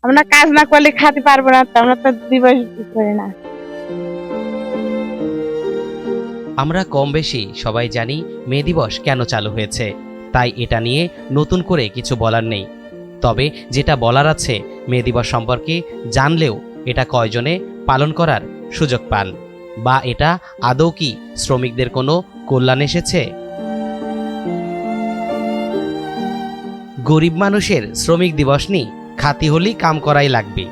আমরা কাজ না করলে খেতে পারবো না, তো আমরা তো দিবস করি না। আমরা কম বেশি সবাই জানি মে দিবস কেন চালু হয়েছে, তাই এটা নিয়ে নতুন করে কিছু বলার নেই। তবে যেটা বলার আছে, মে দিবস সম্পর্কে জানলেও এটা কয়জনে পালন করার সুযোগ পান, বা এটা আদৌ কি শ্রমিকদের কোনো কল্যাণ এসেছে? গরিব মানুষের শ্রমিক দিবস নিয়ে খাতি হলেই কাম করাই লাগবে।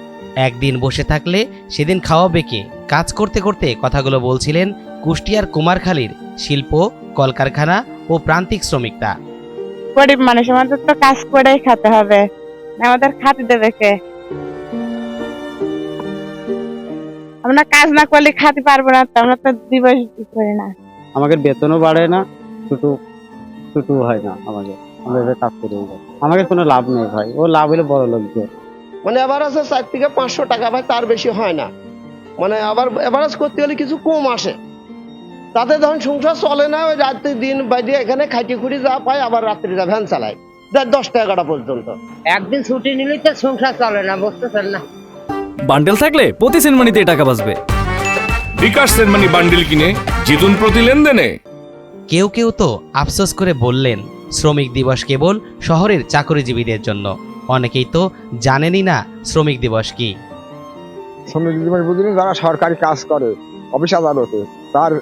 একদিন বসে থাকলে সেদিন খাওয়াবে কে? কাজ করতে করতে কথাগুলো বলছিলেন কুষ্টিয়ার কুমারখালীর শিল্প, কলকারখানা ও প্রান্তিক শ্রমিকরা। গরিব মানুষ, আমাদের তো কাজ করেই খেতে হবে, আমাদের খাতে দেবে কে? আমরা কাজ না করলে খেতে পারবো না, তো আমরা তো দিবস করি না। আমাদের বেতনও বাড়ে না, ছুটু ছুটু হয় না, আমাদের কাজ করে আমাদের কোনো লাভ নেই ভাই। ও লাভ হলে বড় লোকদের, মানে এভারেজ 4 থেকে 500 টাকা ভাই, তার বেশি হয় না। মানে আবার এভারেজ করতে হলে কিছু কম আসে, তাতে যখন সংসার চলে না, ওই রাত্রি দিন বাইরে এখানে খাইটি খুঁড়ি যা পায়, আবার রাত্রি যা ভ্যান চালায় 10টা 11টা পর্যন্ত। একদিন ছুটি নিলেই তো সংসার চলে না, বুঝতেছেন না? বান্ডেল থাকলে প্রতি সেনমানিতে টাকা বাঁচবে। বিকাশ সেনমানি বান্ডেল কিনে জিতুন প্রতি লেনদেনে। কেউ কেউ তো আফসোস করে বললেন, শ্রমিক দিবস কেবল শহরের চাকরিজীবীদের জন্য। অনেকেই তো জানেনই না শ্রমিক দিবস কি। শ্রমিক দিবস বুঝলেন, যারা সরকারি কাজ করে অফিস আদালতে, তার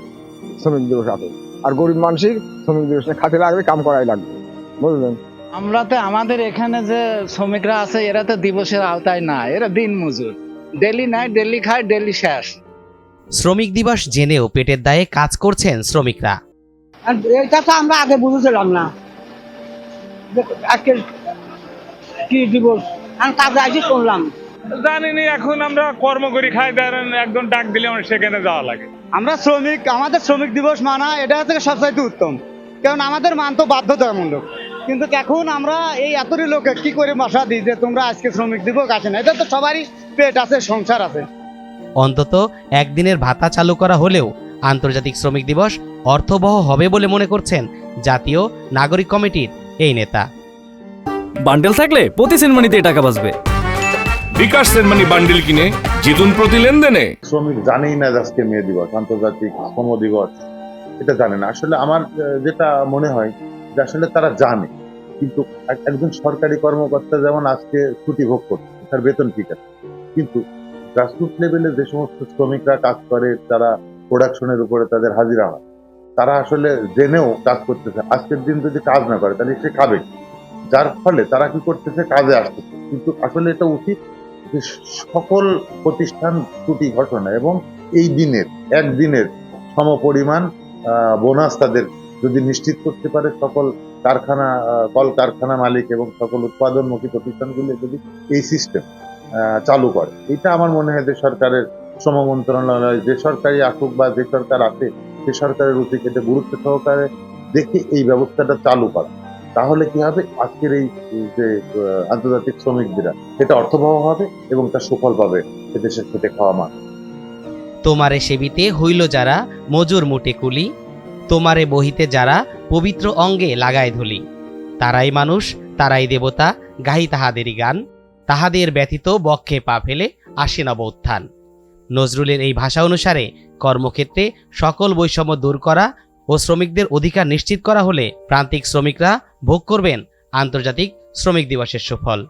শ্রমিক দিবস আছে। আর গরিব মানুষের শ্রমিক দিবস খাতে লাগবে, কাম করাই লাগবে, বুঝলেন। আমরা তো আমাদের এখানে যে শ্রমিকরা আছে, এরা তো দিবসের আওতায় না, এরা দিন মজুর, ডেলি নাই, ডেলি খায়, ডেলি শেষ। শ্রমিক দিবস জেনেও পেটের দায়ে কাজ করছেন শ্রমিকরা। আর এটা তো আমরা আগে বুঝেছিলাম না, আজকে কি দিবস আমি কাজে আসি করলাম, জানিনি। এখন আমরা কর্ম করি, খাই, ধরেন একজন ডাক দিলে আমার সেখানে যাওয়া লাগে। আমরা শ্রমিক, আমাদের শ্রমিক দিবস মানা এটা থেকে সবচাইতে উত্তম, কারণ আমাদের মান তো বাধ্যতামূলক। কিন্তু এখন আমরা এই এতটি লোকে কি করে বাসা দিই যে তোমরা আজকে শ্রমিক দিবস আসে না? এটা তো সবারই পেট আছে, সংসার আছে। অন্তত একদিনের ভাতা চালু করা হলেও আন্তর্জাতিক শ্রমিক দিবস অর্থবহ হবে বলে মনে করছেন জাতীয় নাগরিক কমিটির এই নেতা। বান্ডেল থাকলে প্রতি সেনমানিতে টাকা বাঁচবে। বিকাশ সেনমানি বান্ডেল কিনে জিতুন প্রতি লেনদেনে। শ্রমিক জানেই না আজকে মে দিবস, আন্তর্জাতিক শ্রম দিবস, এটা জানে না। আসলে আমার যেটা মনে হয় যে আসলে তারা জানে, কিন্তু একজন সরকারি কর্মকর্তা যেমন আজকে ছুটি ভোগ করছে, তার বেতন ঠিক আছে, কিন্তু গ্রাসরুট লেভেলে যে সমস্ত শ্রমিকরা কাজ করে, তারা প্রোডাকশনের উপরে তাদের হাজিরা হয়, তারা আসলে জেনেও কাজ করতেছে। আজকের দিন যদি কাজ না করে তাহলে সে খাবে, যার ফলে তারা কি করতেছে, কাজে আসতেছে। কিন্তু আসলে এটা উচিত যে সকল প্রতিষ্ঠান ছুটি ঘোষণা এবং এই দিনের একদিনের সমপরিমাণ বোনাস তাদের যদি নিশ্চিত করতে পারে সকল কারখানা, কলকারখানা মালিক এবং সকল উৎপাদনমুখী প্রতিষ্ঠানগুলি যদি এই সিস্টেম চালু করে, এটা আমার মনে হয় যে সরকারের শ্রম মন্ত্রণালয় যে সরকারি আসুক বা যে সরকার আছে, সে সরকারের উচিত এটা গুরুত্ব সহকারে দেখে এই ব্যবস্থাটা চালু করা। তাহলে কি হবে, আজকের এই যে আন্তর্জাতিক শ্রমিকরা এটা অর্থবহ হবে এবং তার সুফল পাবে দেশের খেটে খাওয়া মানুষ। তোমারে সেবিতে হইল যারা মজুর মুটে কুলি, তোমারে বহিতে যারা পবিত্র অঙ্গে লাগায় ধুলি, তারাই মানুষ, তারাই দেবতা, গাহি তাহাদেরই গান, তাহাদের ব্যতীত বক্ষে পা ফেলে আসে নব উত্থান। নজরুলের এই ভাষা অনুসারে কর্মক্ষেত্রে সকল বৈষম্য দূর করা ও শ্রমিকদের অধিকার নিশ্চিত করা হলে প্রান্তিক শ্রমিকরা ভোগ করবেন আন্তর্জাতিক শ্রমিক দিবসের সুফল।